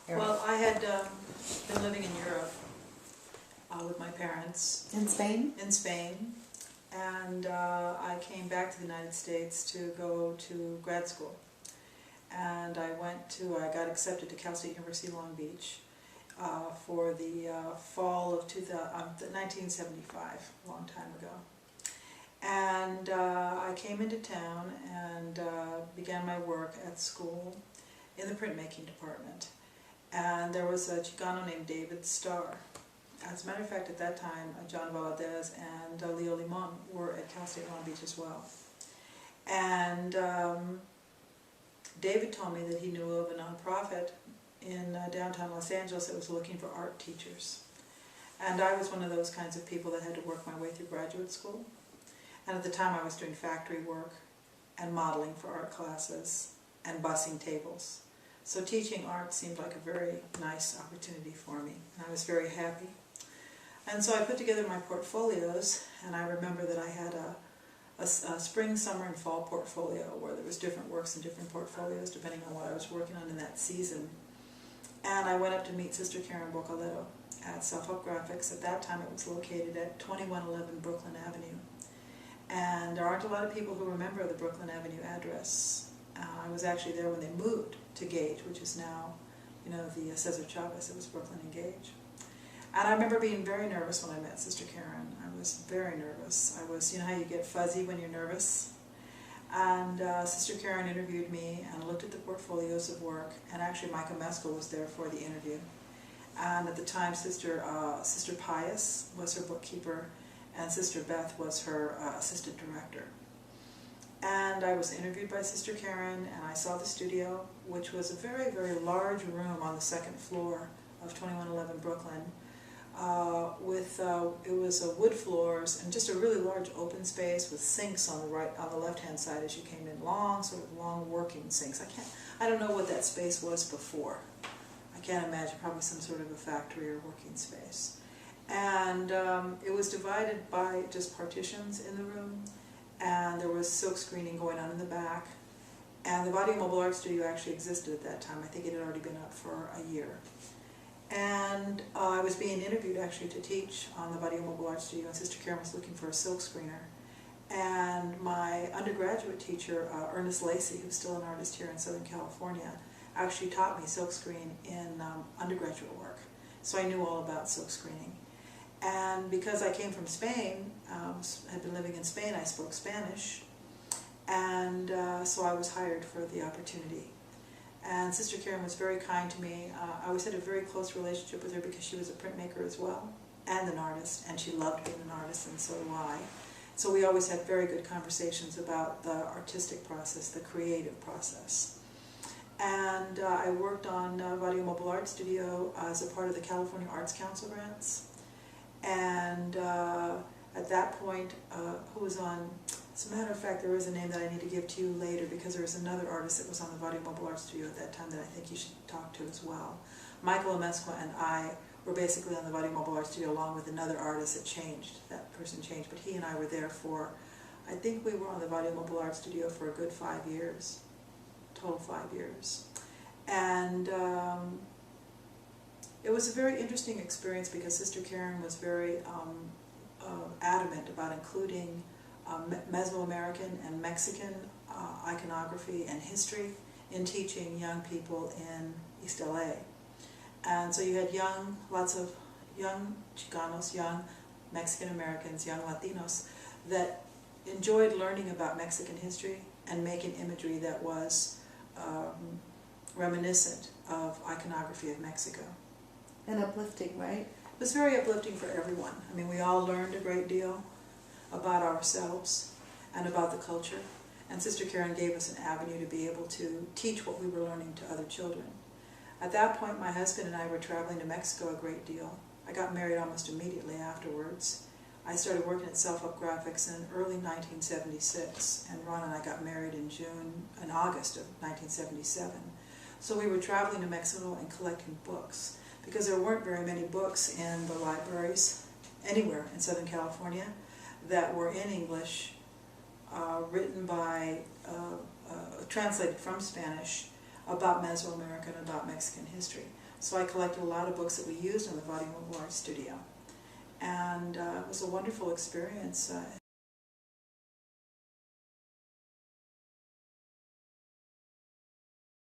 Well, I had been living in Europe with my parents. In Spain? In Spain. And I came back to the United States to go to grad school. And I got accepted to Cal State University Long Beach for the fall of 1975, a long time ago. And I came into town and began my work at school in the printmaking department. And there was a Chicano named David Starr. As a matter of fact, at that time, John Valadez and Leo Limon were at Cal State Long Beach as well. And David told me that he knew of a nonprofit in downtown Los Angeles that was looking for art teachers. And I was one of those kinds of people that had to work my way through graduate school. And at the time I was doing factory work and modeling for art classes and bussing tables. So teaching art seemed like a very nice opportunity for me, and I was very happy. And so I put together my portfolios, and I remember that I had a spring, summer, and fall portfolio where there was different works and different portfolios depending on what I was working on in that season. And I went up to meet Sister Karen Boccalero at Self-Help Graphics. At that time it was located at 2111 Brooklyn Avenue. And there aren't a lot of people who remember the Brooklyn Avenue address. I was actually there when they moved to Gage, which is now, you know, the Cesar Chavez. It was Brooklyn and Gage. And I remember being very nervous when I met Sister Karen. I was very nervous. I was, you know how you get fuzzy when you're nervous? And Sister Karen interviewed me and looked at the portfolios of work, and actually Micah Meskel was there for the interview. And at the time, Sister Pius was her bookkeeper, and Sister Beth was her assistant director. And I was interviewed by Sister Karen, and I saw the studio, which was a very, very large room on the second floor of 2111 Brooklyn. It was wood floors and just a really large open space with sinks on the left-hand side as you came in. Sort of long working sinks. I don't know what that space was before. I can't imagine, probably some sort of a factory or working space. And it was divided by just partitions in the room. And there was silk screening going on in the back. And the Vallejo Mobile Art Studio actually existed at that time. I think it had already been up for a year. And I was being interviewed actually to teach on the Vallejo Mobile Art Studio, and Sister Karen was looking for a silk screener. And my undergraduate teacher, Ernest Lacey, who's still an artist here in Southern California, actually taught me silk screen in undergraduate work. So I knew all about silk screening. And because I came from Spain, had been living in Spain, I spoke Spanish, and so I was hired for the opportunity. And Sister Karen was very kind to me. I always had a very close relationship with her because she was a printmaker as well, and an artist, and she loved being an artist, and so do I. So we always had very good conversations about the artistic process, the creative process. And I worked on Vallejo Mobile Art Studio as a part of the California Arts Council grants. And at that point, who was on, as a matter of fact, there is a name that I need to give to you later because there was another artist that was on the Vallejo Mobile Art Studio at that time that I think you should talk to as well. Michael Amesqua and I were basically on the Vallejo Mobile Art Studio along with another artist that changed. That person changed, but he and I were there for, I think we were on the Vallejo Mobile Art Studio for a good 5 years, total 5 years. And it was a very interesting experience because Sister Karen was very adamant about including Mesoamerican and Mexican iconography and history in teaching young people in East LA. And so you had lots of young Chicanos, young Mexican Americans, young Latinos that enjoyed learning about Mexican history and making imagery that was reminiscent of iconography of Mexico. And uplifting, right? It was very uplifting for everyone. I mean, we all learned a great deal about ourselves and about the culture. And Sister Karen gave us an avenue to be able to teach what we were learning to other children. At that point, my husband and I were traveling to Mexico a great deal. I got married almost immediately afterwards. I started working at Self-Help Graphics in early 1976, and Ron and I got married in August of 1977. So we were traveling to Mexico and collecting books, because there weren't very many books in the libraries anywhere in Southern California that were in English, written by, translated from Spanish, about Mesoamerican, about Mexican history. So I collected a lot of books that we used in the Vallejo art studio. And it was a wonderful experience.